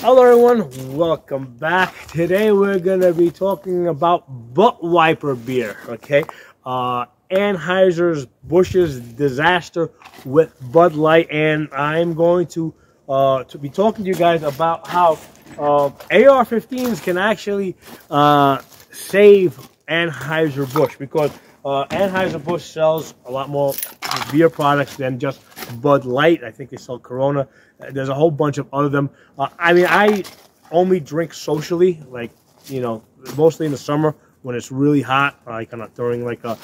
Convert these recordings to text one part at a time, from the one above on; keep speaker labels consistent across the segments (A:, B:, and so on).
A: Hello everyone, welcome back. Today we're gonna be talking about butt wiper beer, okay? Anheuser-Busch's disaster with Bud Light, and I'm going to be talking to you guys about how AR-15s can actually save Anheuser-Busch, because Anheuser-Busch sells a lot more beer products than just Bud Light. I think they sell Corona. There's a whole bunch of other them. I mean, I only drink socially, like, you know, mostly in the summer when it's really hot, like during like a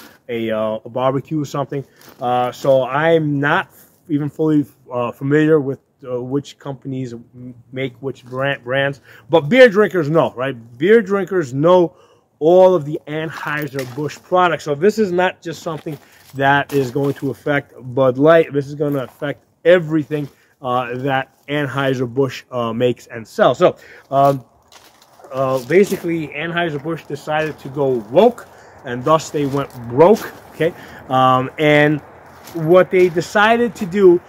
A: barbecue or something. So I'm not even fully familiar with which companies make which brands. But beer drinkers know, right? Beer drinkers know all of the Anheuser-Busch products. So this is not just something that is going to affect Bud Light. This is going to affect everything that Anheuser-Busch makes and sells. So basically, Anheuser-Busch decided to go woke, and thus they went broke. Okay, and what they decided to do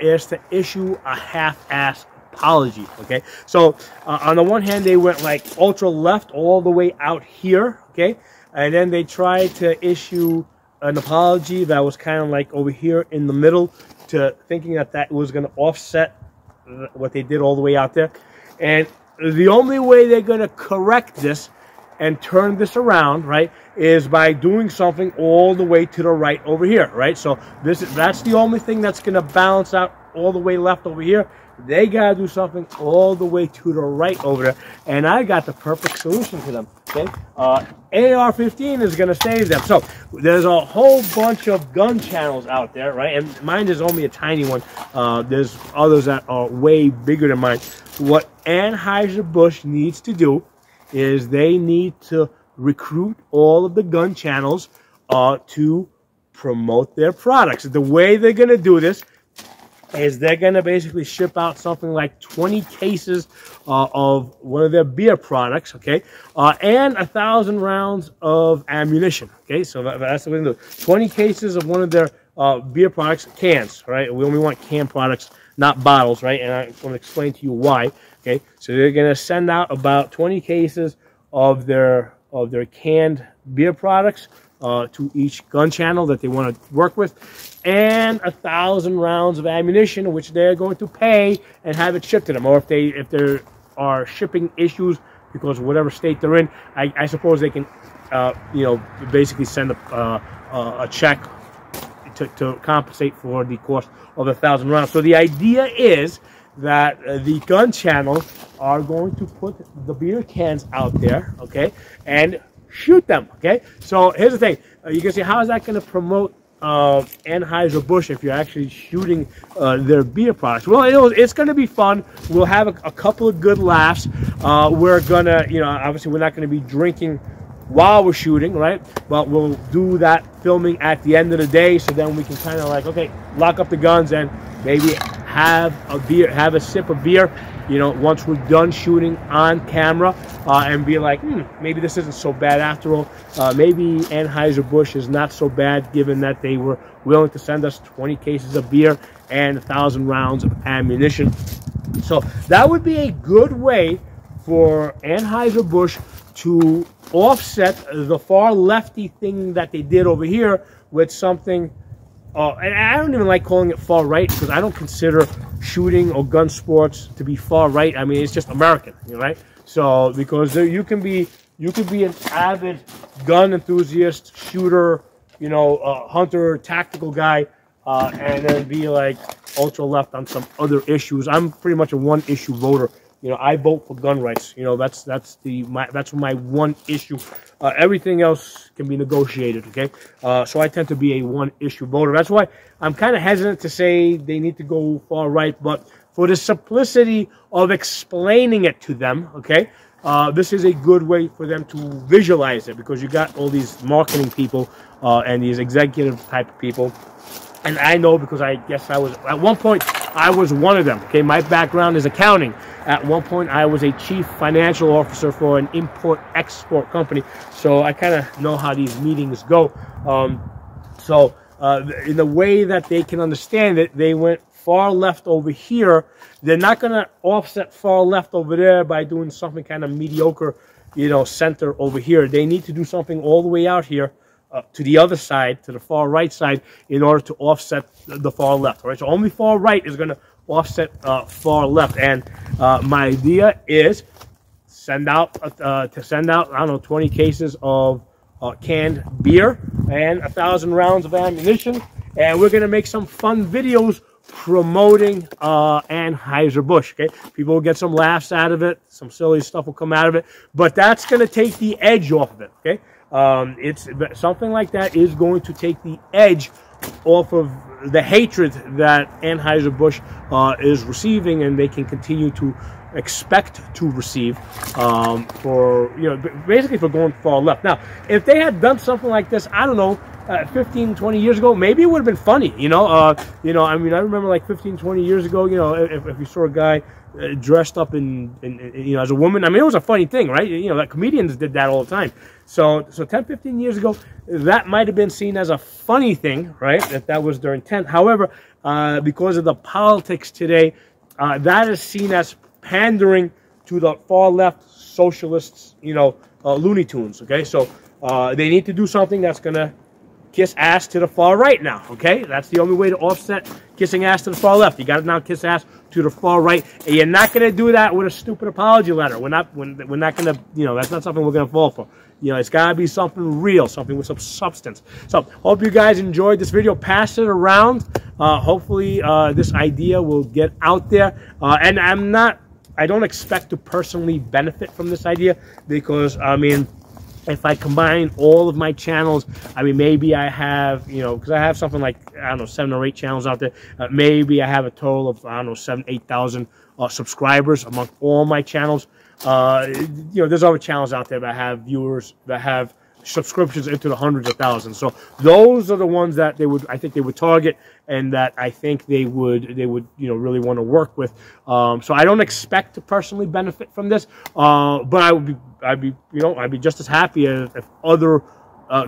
A: is to issue a half-ass apology. Okay, so on the one hand, they went like ultra left all the way out here. Okay, and then they tried to issue an apology that was kind of like over here in the middle, to thinking that that was going to offset what they did all the way out there. And the only way they're going to correct this and turn this around, right, is by doing something all the way to the right over here, right? So that's the only thing that's going to balance out all the way left over here. They got to do something all the way to the right over there. And I got the perfect solution for them, okay? AR-15 is going to save them. So there's a whole bunch of gun channels out there, right? And mine is only a tiny one. There's others that are way bigger than mine. What Anheuser-Busch needs to do is they need to recruit all of the gun channels to promote their products. The way they're going to do this is they're going to basically ship out something like 20 cases of one of their beer products, okay, and 1,000 rounds of ammunition, okay? So that's what they're going to do. 20 cases of one of their beer products, cans, right? We only want canned products, not bottles, right? And I'm going to explain to you why, okay? So they're going to send out about 20 cases of their canned beer products to each gun channel that they want to work with, and 1,000 rounds of ammunition, which they're going to pay and have it shipped to them. Or if there are shipping issues because of whatever state they're in, I suppose they can, you know, basically send a check to compensate for the cost of 1,000 rounds. So the idea is that the gun channels are going to put the beer cans out there, okay, and shoot them, okay? So here's the thing. You can say, how is that going to promote Anheuser-Busch if you're actually shooting their beer products? Well, it's going to be fun. We'll have a couple of good laughs. We're going to, you know, obviously we're not going to be drinking while we're shooting, right? But we'll do that filming at the end of the day, so then we can kind of like, okay, lock up the guns and maybe have a beer, have a sip of beer, you know, once we're done shooting on camera, and be like, maybe this isn't so bad after all. Maybe Anheuser-Busch is not so bad, given that they were willing to send us 20 cases of beer and 1,000 rounds of ammunition. So that would be a good way for Anheuser-Busch to offset the far lefty thing that they did over here with something. And I don't even like calling it far right, because I don't consider shooting or gun sports to be far right. I mean, it's just American, you know, right? So because you can be an avid gun enthusiast, shooter, you know, hunter, tactical guy, and then be like ultra left on some other issues. I'm pretty much a one-issue voter. You know, I vote for gun rights. You know, that's my one issue. Everything else can be negotiated, okay? So I tend to be a one-issue voter. That's why I'm kind of hesitant to say they need to go far right, but for the simplicity of explaining it to them, okay, this is a good way for them to visualize it, because you got all these marketing people and these executive type of people. And I know, because I guess I was, at one point, I was one of them, okay? My background is accounting. At one point, I was a chief financial officer for an import-export company, so I kind of know how these meetings go. In the way that they can understand it, they went far left over here, they're not going to offset far left over there by doing something kind of mediocre, you know, center over here. They need to do something all the way out here to the other side, to the far right side, in order to offset the far left. All right, so only far right is going to offset far left. And my idea is send out I don't know, 20 cases of canned beer and 1,000 rounds of ammunition, and we're going to make some fun videos promoting Anheuser-Busch. Okay, people will get some laughs out of it, some silly stuff will come out of it, but that's going to take the edge off of it. Okay, it's something like that is going to take the edge off of the hatred that Anheuser-Busch is receiving, and they can continue to expect to receive for, you know, basically for going far left. Now, if they had done something like this, I don't know, 15, 20 years ago, maybe it would have been funny, you know. I mean, I remember like 15, 20 years ago, you know, if you saw a guy dressed up in, you know, as a woman, I mean, it was a funny thing, right? You know, like comedians did that all the time. So 10, 15 years ago, that might have been seen as a funny thing, right? That was their intent. However, because of the politics today, that is seen as pandering to the far left socialists, you know, Looney Tunes. Okay, so they need to do something that's gonna kiss ass to the far right now. Okay, that's the only way to offset kissing ass to the far left. You got to now kiss ass to the far right, and you're not gonna do that with a stupid apology letter. We're not gonna, you know, that's not something we're gonna fall for. You know, it's gotta be something real, something with some substance. So, hope you guys enjoyed this video. Pass it around. Hopefully, this idea will get out there. And I don't expect to personally benefit from this idea, because, I mean, if I combine all of my channels, I mean, maybe I have, you know, because I have something like, I don't know, 7 or 8 channels out there. Maybe I have a total of, I don't know, 7,000, 8,000 subscribers among all my channels. You know, there's other channels out there that have viewers, that have subscriptions into the hundreds of thousands. So those are the ones that I think they would target, and that I think they would, you know, really want to work with. So I don't expect to personally benefit from this, but I'd be just as happy if other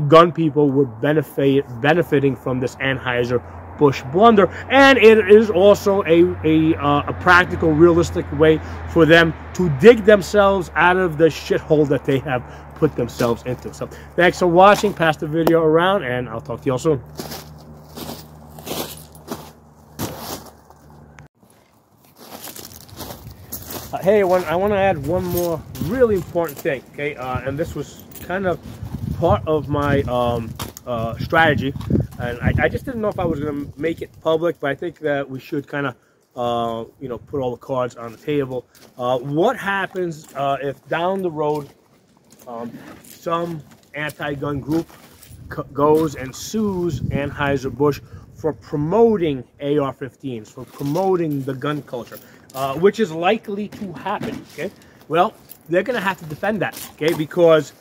A: gun people were benefiting from this Anheuser-Busch blunder. And it is also a practical, realistic way for them to dig themselves out of the shithole that they have put themselves into. So thanks for watching. Pass the video around, and I'll talk to you all soon. Hey, I want to add one more really important thing, okay? And this was kind of part of my strategy, and I just didn't know if I was going to make it public, but I think that we should kind of, you know, put all the cards on the table. What happens if down the road some anti-gun group goes and sues Anheuser-Busch for promoting AR-15s, for promoting the gun culture, which is likely to happen, okay? Well, they're going to have to defend that, okay? Because,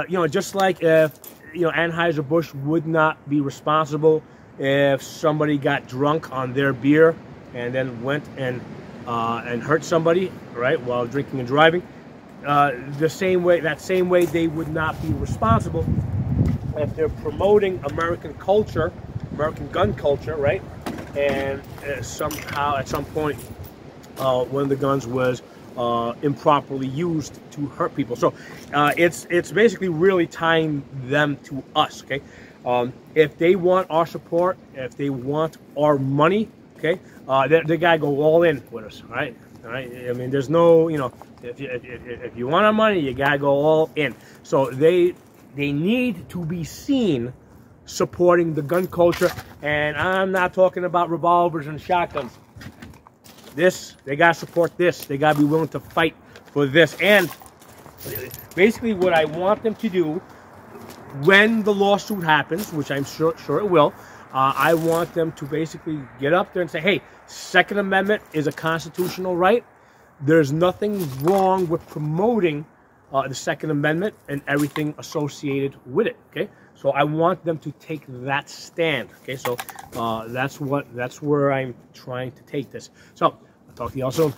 A: you know, just like if, you know, Anheuser-Busch would not be responsible if somebody got drunk on their beer and then went and hurt somebody, right, while drinking and driving. That same way they would not be responsible if they're promoting American culture, American gun culture, right? And somehow at some point one of the guns was improperly used to hurt people. So it's basically really tying them to us, okay? If they want our support, if they want our money, okay, they gotta go all in with us, right? All right. I mean, there's no, you know, if you want our money, you gotta go all in. So they need to be seen supporting the gun culture, and I'm not talking about revolvers and shotguns. They gotta support this. They gotta be willing to fight for this. And basically, what I want them to do when the lawsuit happens, which I'm sure it will, I want them to basically get up there and say, hey, Second Amendment is a constitutional right. There's nothing wrong with promoting the Second Amendment and everything associated with it, okay? So I want them to take that stand, okay? So that's where I'm trying to take this. So I'll talk to you all soon.